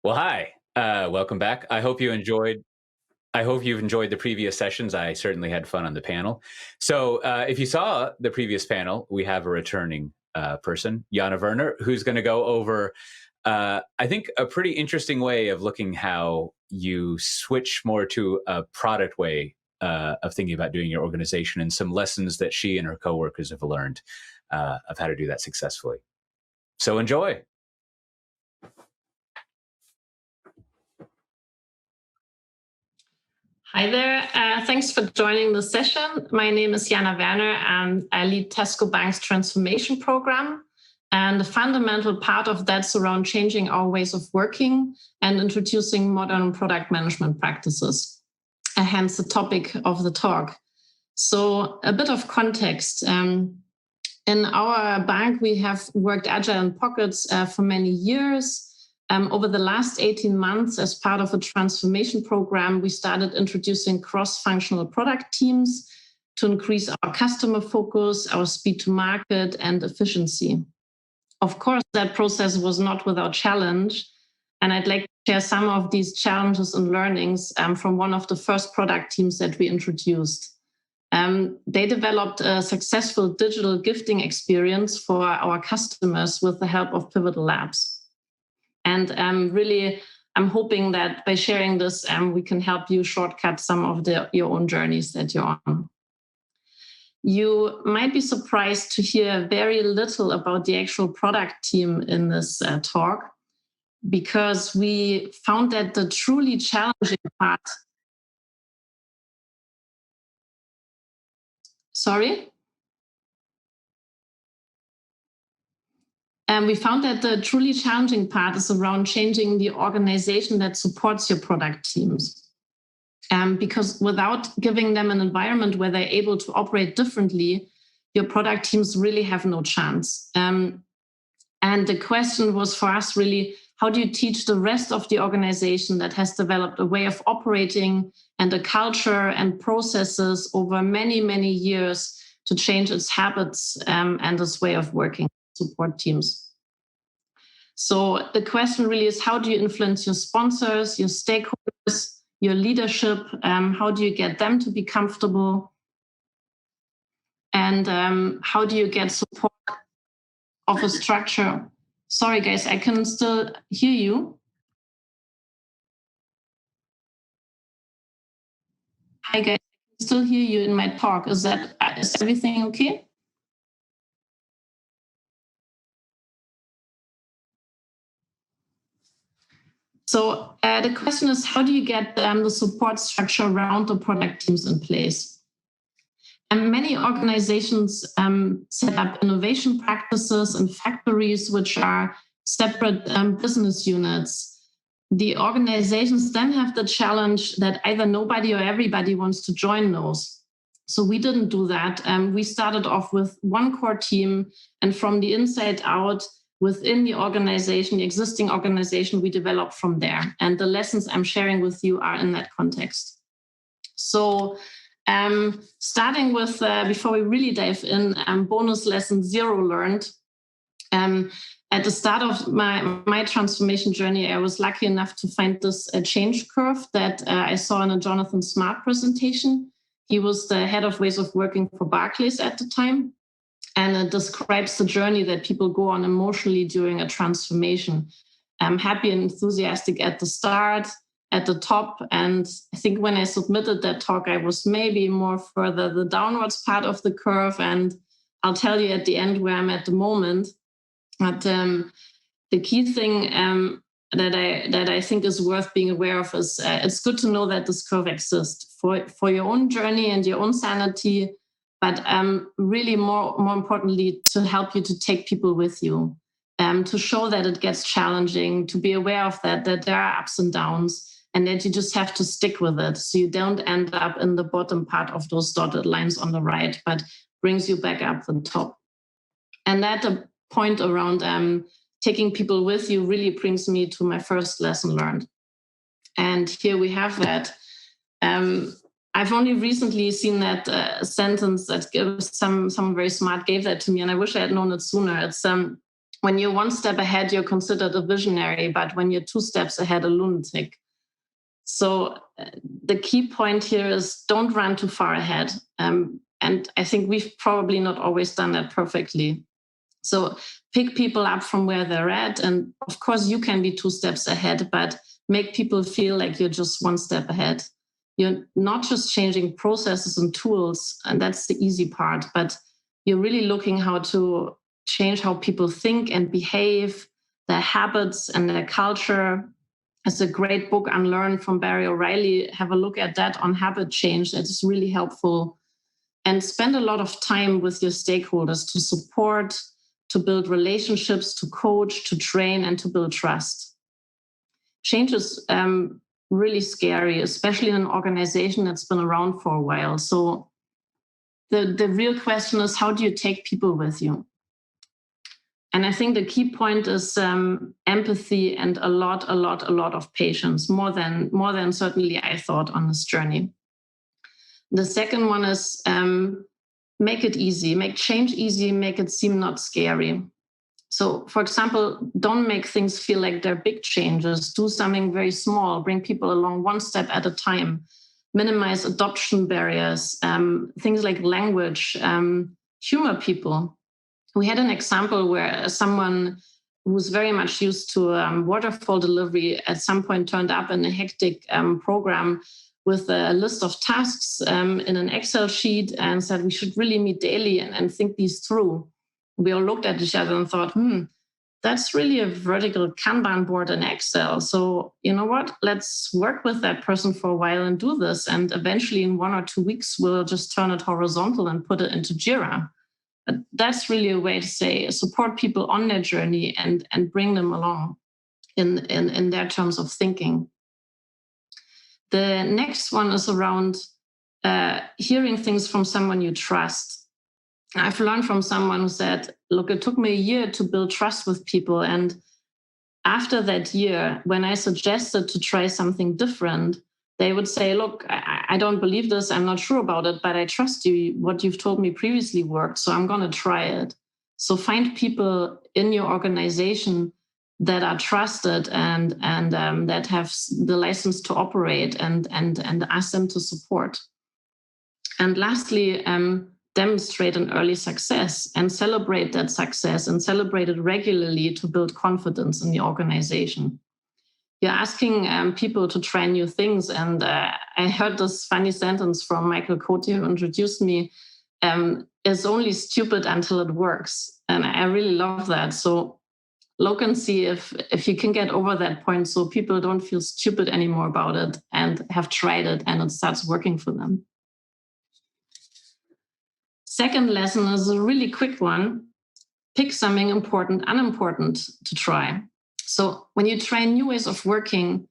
Well, hi. Welcome back. I hope you've enjoyed the previous sessions. I certainly had fun on the panel. So, if you saw the previous panel, we have a returning person, Jana Werner, who's going to go over, I think, a pretty interesting way of looking how you switch more to a product way of thinking about doing your organization, and some lessons that she and her coworkers have learned of how to do that successfully. So, enjoy. Hi there. Thanks for joining the session. My name is Jana Werner, and I lead Tesco Bank's transformation program. And the fundamental part of that's around changing our ways of working and introducing modern product management practices, hence the topic of the talk. So a bit of context. In our bank, we have worked agile in pockets for many years. Over the last 18 months, as part of a transformation program, we started introducing cross-functional product teams to increase our customer focus, our speed to market, and efficiency. Of course, that process was not without challenge, and I'd like to share some of these challenges and learnings from one of the first product teams that we introduced. They developed a successful digital gifting experience for our customers with the help of Pivotal Labs. And I'm hoping that by sharing this, we can help you shortcut some of your own journeys that you're on. You might be surprised to hear very little about the actual product team in this talk, because we found that the truly challenging part... Sorry? And we found that the truly challenging part is around changing the organization that supports your product teams. Because without giving them an environment where they're able to operate differently, your product teams really have no chance. And the question was for us really, how do you teach the rest of the organization that has developed a way of operating and a culture and processes over many, many years to change its habits and its way of working? Support teams. So the question really is, how do you influence your sponsors, your stakeholders, your leadership? How do you get them to be comfortable? And how do you get support of a structure? Sorry, guys, I can still hear you. Hi, guys, I can still hear you in my talk. Is everything okay? So the question is, how do you get the support structure around the product teams in place? And many organizations set up innovation practices and factories, which are separate business units. The organizations then have the challenge that either nobody or everybody wants to join those. So we didn't do that. We started off with one core team, and from the inside out, within the organization, the existing organization, we developed from there. And the lessons I'm sharing with you are in that context. So starting with, before we really dive in, bonus lesson 0 learned. At the start of my transformation journey, I was lucky enough to find this change curve that I saw in a Jonathan Smart presentation. He was the head of ways of working for Barclays at the time. And it describes the journey that people go on emotionally during a transformation. I'm happy and enthusiastic at the start, at the top. And I think when I submitted that talk, I was maybe more further the downwards part of the curve. And I'll tell you at the end where I'm at the moment. But the key thing that I think is worth being aware of is it's good to know that this curve exists for your own journey and your own sanity. But really more importantly, to help you to take people with you, to show that it gets challenging, to be aware of that there are ups and downs, and that you just have to stick with it so you don't end up in the bottom part of those dotted lines on the right, but brings you back up the top. And that point around taking people with you really brings me to my first lesson learned. And here we have that. I've only recently seen that sentence that someone very smart gave that to me, and I wish I had known it sooner. It's When you're one step ahead, you're considered a visionary, but when you're 2 steps ahead, a lunatic. So the key point here is don't run too far ahead. And I think we've probably not always done that perfectly. So pick people up from where they're at. And of course, you can be 2 steps ahead, but make people feel like you're just 1 step ahead. You're not just changing processes and tools, and that's the easy part, but you're really looking how to change how people think and behave, their habits and their culture. It's a great book, Unlearn, from Barry O'Reilly. Have a look at that on habit change. It's really helpful. And spend a lot of time with your stakeholders to support, to build relationships, to coach, to train, and to build trust. Change is really scary, especially in an organization that's been around for a while. So the real question is, how do you take people with you? And I think the key point is empathy and a lot of patience, more than certainly I thought on this journey. The second one is make it easy, make change easy, make it seem not scary. So, for example, don't make things feel like they're big changes. Do something very small, bring people along 1 step at a time, minimize adoption barriers, things like language, humor people. We had an example where someone who's very much used to waterfall delivery at some point turned up in a hectic program with a list of tasks in an Excel sheet and said, we should really meet daily and think these through. We all looked at each other and thought, that's really a vertical Kanban board in Excel. So you know what? Let's work with that person for a while and do this. And eventually in 1 or 2 weeks, we'll just turn it horizontal and put it into Jira. But that's really a way to say support people on their journey and bring them along in their terms of thinking. The next one is around hearing things from someone you trust. I've learned from someone who said, look, it took me a year to build trust with people. And after that year, when I suggested to try something different, they would say, look, I don't believe this. I'm not sure about it, but I trust you. What you've told me previously worked, so I'm going to try it. So find people in your organization that are trusted and that have the license to operate and ask them to support. And lastly, demonstrate an early success and celebrate that success and celebrate it regularly to build confidence in the organization. You're asking people to try new things. And I heard this funny sentence from Michael Cote, who introduced me, it's only stupid until it works. And I really love that. So look and see if you can get over that point so people don't feel stupid anymore about it and have tried it and it starts working for them. Second lesson is a really quick one. Pick something important, unimportant to try. So when you try new ways of working,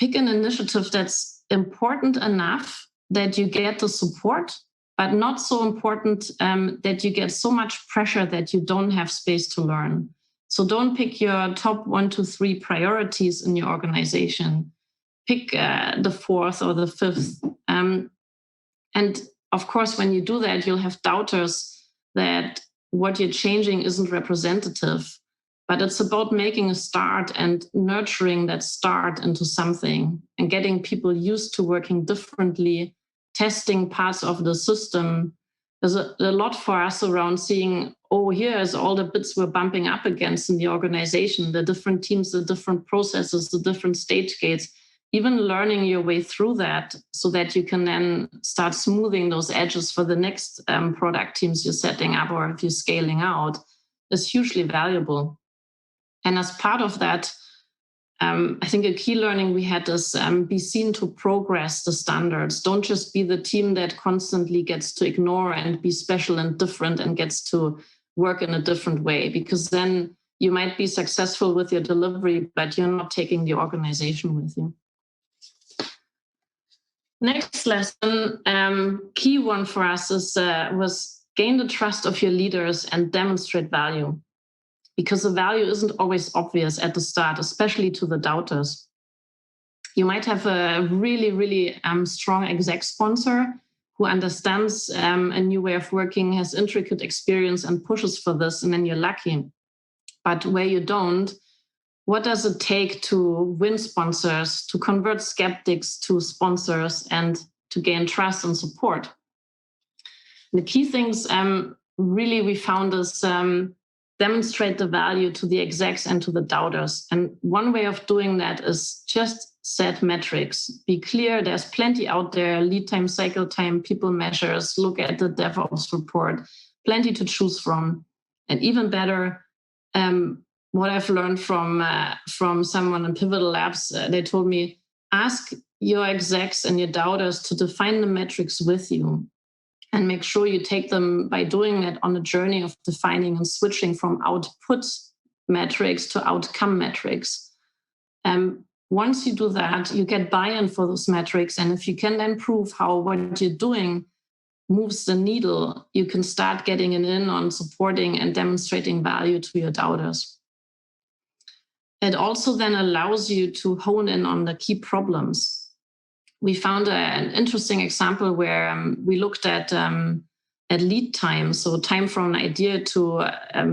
pick an initiative that's important enough that you get the support, but not so important that you get so much pressure that you don't have space to learn. So don't pick your top 1 to 3 priorities in your organization. Pick the 4th or the 5th. And of course, when you do that, you'll have doubters that what you're changing isn't representative. But it's about making a start and nurturing that start into something and getting people used to working differently, testing parts of the system. There's a lot for us around seeing, oh, here's all the bits we're bumping up against in the organization, the different teams, the different processes, the different stage gates, even learning your way through that so that you can then start smoothing those edges for the next product teams you're setting up or if you're scaling out is hugely valuable. And as part of that, I think a key learning we had is be seen to progress the standards. Don't just be the team that constantly gets to ignore and be special and different and gets to work in a different way, because then you might be successful with your delivery, but you're not taking the organization with you. Next lesson, key one for us was gain the trust of your leaders and demonstrate value. Because the value isn't always obvious at the start, especially to the doubters. You might have a really, really strong exec sponsor who understands a new way of working, has intricate experience and pushes for this, and then you're lucky. But where you don't, what does it take to win sponsors, to convert skeptics to sponsors, and to gain trust and support? The key things really we found is demonstrate the value to the execs and to the doubters. And one way of doing that is just set metrics. Be clear, there's plenty out there, lead time, cycle time, people measures, look at the DevOps report, plenty to choose from. And even better, what I've learned from someone in Pivotal Labs, they told me, ask your execs and your doubters to define the metrics with you, and make sure you take them by doing it on a journey of defining and switching from output metrics to outcome metrics. Once you do that, you get buy-in for those metrics. And if you can then prove how what you're doing moves the needle, you can start getting in on supporting and demonstrating value to your doubters. It also then allows you to hone in on the key problems. We found an interesting example where we looked at lead time, so time from an idea to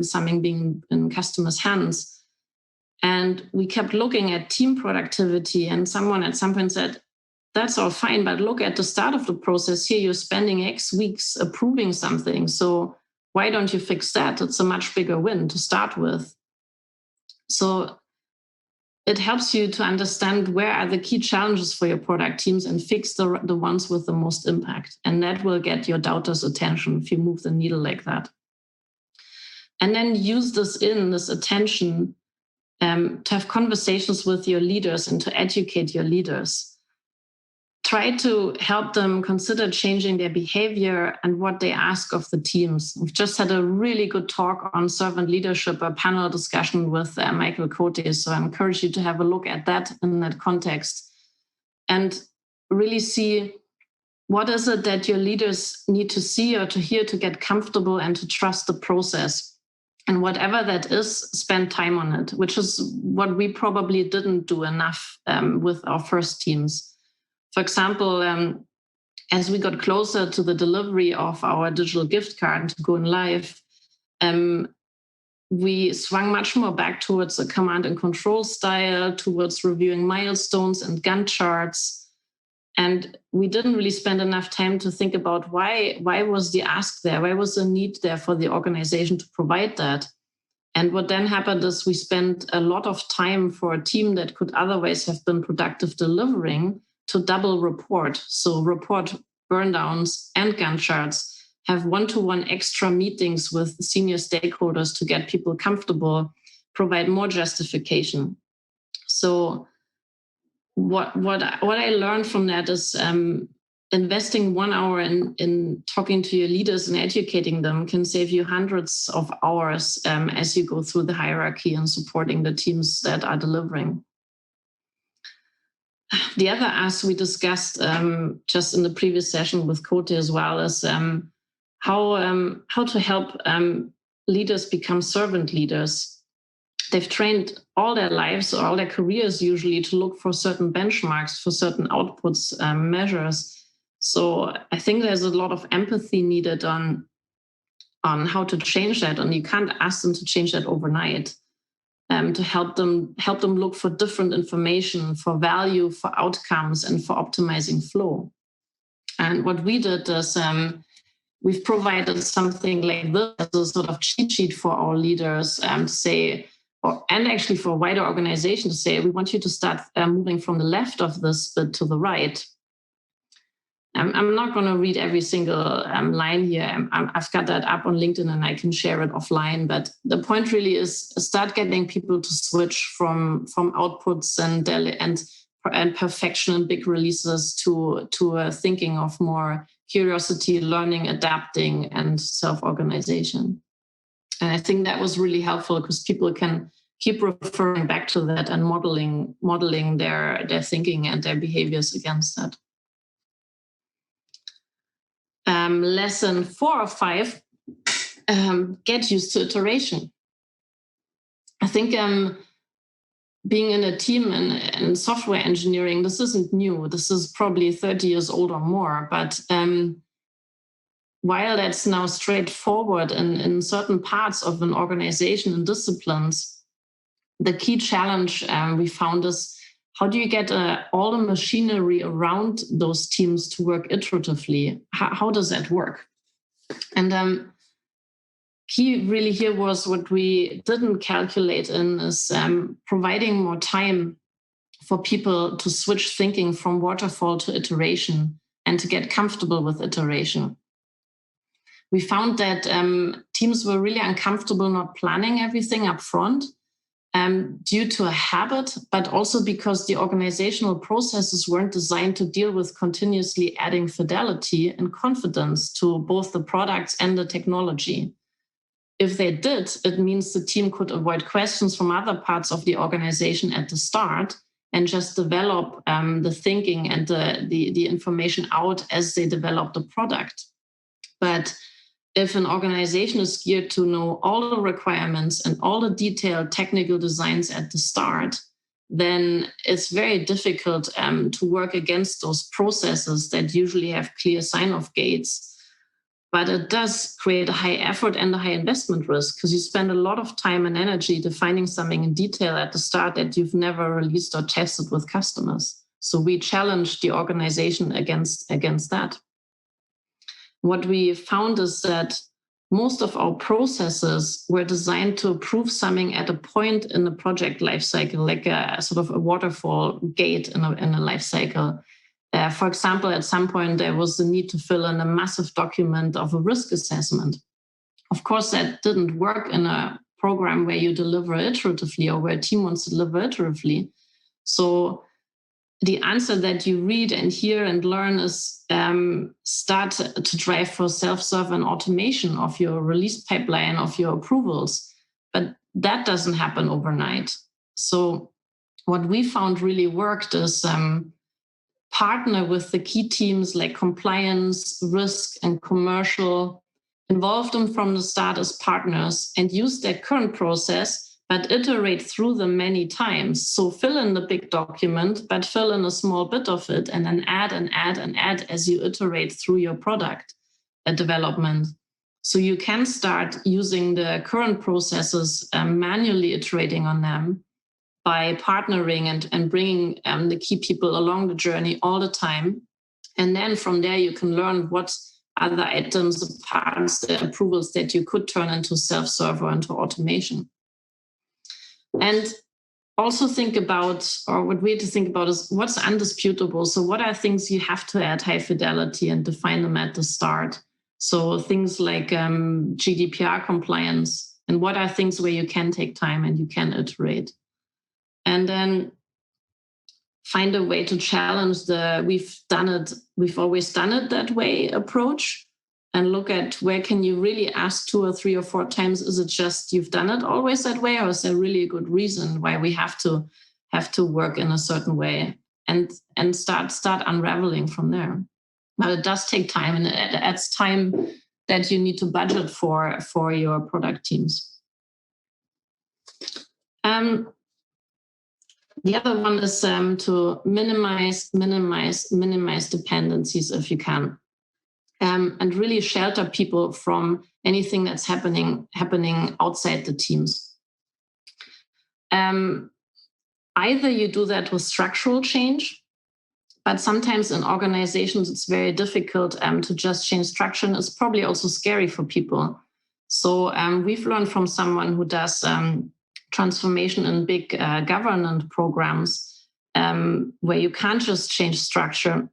something being in customers' hands. And we kept looking at team productivity, and someone at some point said, that's all fine, but look at the start of the process here, you're spending X weeks approving something. So why don't you fix that? It's a much bigger win to start with. So it helps you to understand where are the key challenges for your product teams and fix the ones with the most impact. And that will get your doubters' attention if you move the needle like that. And then use this attention to have conversations with your leaders and to educate your leaders. Try to help them consider changing their behavior and what they ask of the teams. We've just had a really good talk on servant leadership, a panel discussion with Michael Cote. So I encourage you to have a look at that in that context and really see what is it that your leaders need to see or to hear to get comfortable and to trust the process. And whatever that is, spend time on it, which is what we probably didn't do enough with our first teams. For example, as we got closer to the delivery of our digital gift card to go live, we swung much more back towards a command and control style, towards reviewing milestones and Gantt charts. And we didn't really spend enough time to think about why was the ask there? Why was the need there for the organization to provide that? And what then happened is we spent a lot of time for a team that could otherwise have been productive delivering to double report. So report burn downs and Gantt charts, have one-to-one extra meetings with senior stakeholders to get people comfortable, provide more justification. So what I learned from that is investing 1 hour in talking to your leaders and educating them can save you hundreds of hours as you go through the hierarchy and supporting the teams that are delivering. The other ask we discussed just in the previous session with Cote as well is how to help leaders become servant leaders. They've trained all their lives or all their careers usually to look for certain benchmarks, for certain outputs, measures. So I think there's a lot of empathy needed on how to change that, and you can't ask them to change that overnight. To help them look for different information, for value, for outcomes, and for optimizing flow. And what we did is we've provided something like this as a sort of cheat sheet for our leaders to say, and actually for a wider organization to say, we want you to start moving from the left of this bit to the right. I'm not going to read every single line here. I've got that up on LinkedIn and I can share it offline. But the point really is start getting people to switch from outputs and perfection and big releases to thinking of more curiosity, learning, adapting, and self-organization. And I think that was really helpful because people can keep referring back to that and modeling their thinking and their behaviors against that. Lesson 4 or 5, get used to iteration. I think being in a team in software engineering, this isn't new. This is probably 30 years old or more, but while that's now straightforward in certain parts of an organization and disciplines, the key challenge we found is, how do you get all the machinery around those teams to work iteratively? How does that work? And key really here was, what we didn't calculate in is providing more time for people to switch thinking from waterfall to iteration and to get comfortable with iteration. We found that teams were really uncomfortable not planning everything up front, due to a habit, but also because the organizational processes weren't designed to deal with continuously adding fidelity and confidence to both the products and the technology. If they did, it means the team could avoid questions from other parts of the organization at the start and just develop the thinking and the information out as they develop the product. But if an organization is geared to know all the requirements and all the detailed technical designs at the start, then it's very difficult to work against those processes that usually have clear sign-off gates. But it does create a high effort and a high investment risk, because you spend a lot of time and energy defining something in detail at the start that you've never released or tested with customers. So we challenged the organization against that. What we found is that most of our processes were designed to approve something at a point in the project lifecycle, like a sort of a waterfall gate in a lifecycle. For example, at some point, there was the need to fill in a massive document of a risk assessment. Of course, that didn't work in a program where you deliver iteratively or where a team wants to deliver iteratively. So the answer that you read and hear and learn is start to drive for self-serve and automation of your release pipeline, of your approvals. But that doesn't happen overnight. So what we found really worked is partner with the key teams like compliance, risk, and commercial, involve them from the start as partners, and use their current process, but iterate through them many times. So fill in the big document, but fill in a small bit of it, and then add and add and add as you iterate through your product development. So you can start using the current processes, manually iterating on them by partnering and bringing the key people along the journey all the time. And then from there, you can learn what other items, the parts, the approvals that you could turn into self-serve or into automation. And also think about, or what we have to think about is what's undisputable. So what are things you have to add high fidelity and define them at the start? So things like GDPR compliance, and what are things where you can take time and you can iterate. And then find a way to challenge the we've always done it that way approach, and look at where can you really ask 2 or 3 or 4 times, is it just you've done it always that way, or is there really a good reason why we have to work in a certain way, and start unraveling from there. But it does take time, and it adds time that you need to budget for your product teams. The other one is to minimize dependencies if you can, and really shelter people from anything that's happening outside the teams. Either you do that with structural change, but sometimes in organizations it's very difficult to just change structure, and it's probably also scary for people. So we've learned from someone who does transformation in big governance programs, where you can't just change structure,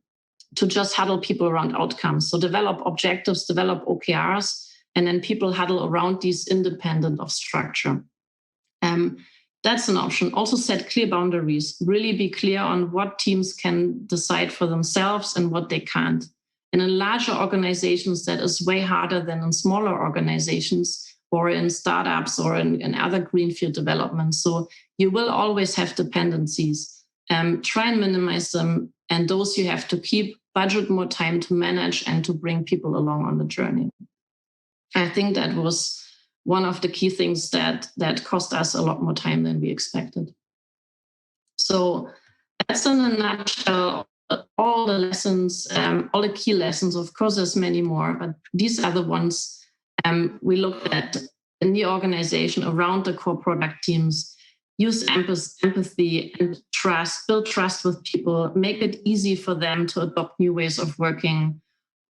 to just huddle people around outcomes. So develop objectives, develop OKRs, and then people huddle around these independent of structure. That's an option. Also set clear boundaries. Really be clear on what teams can decide for themselves and what they can't. And in larger organizations, that is way harder than in smaller organizations or in startups or in other greenfield developments. So you will always have dependencies. Try and minimize them. And those you have to keep, budget more time to manage and to bring people along on the journey. I think that was one of the key things that cost us a lot more time than we expected. So that's in a nutshell all the lessons, all the key lessons. Of course, there's many more, but these are the ones we looked at in the organization around the core product teams. Use empathy and trust, build trust with people, make it easy for them to adopt new ways of working,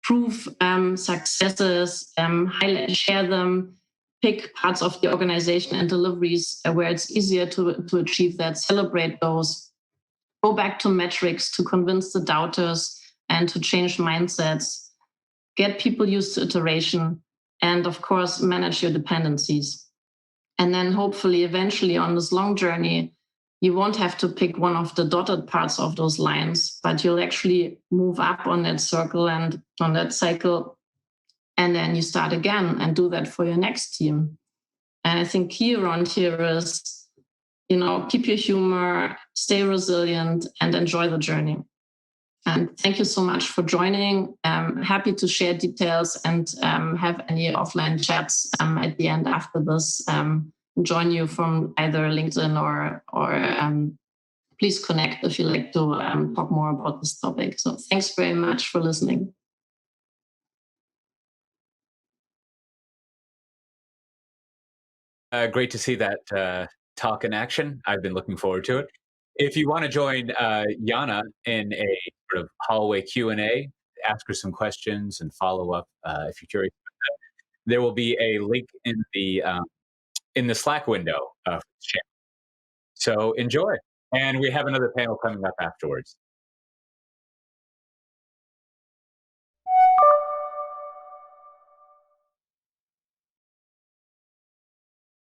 prove successes, highlight, share them, pick parts of the organization and deliveries where it's easier to achieve that, celebrate those, go back to metrics to convince the doubters and to change mindsets, get people used to iteration, and of course, manage your dependencies. And then hopefully, eventually on this long journey, you won't have to pick one of the dotted parts of those lines, but you'll actually move up on that circle and on that cycle. And then you start again and do that for your next team. And I think key around here is, keep your humor, stay resilient, and enjoy the journey. And thank you so much for joining. Happy to share details and have any offline chats at the end after this. Join you from either LinkedIn or please connect if you like to talk more about this topic. So thanks very much for listening. Great to see that talk in action. I've been looking forward to it. If you want to join Jana in a sort of hallway Q&A, ask her some questions and follow up if you're curious. There will be a link in the Slack window for this channel. So enjoy. And we have another panel coming up afterwards.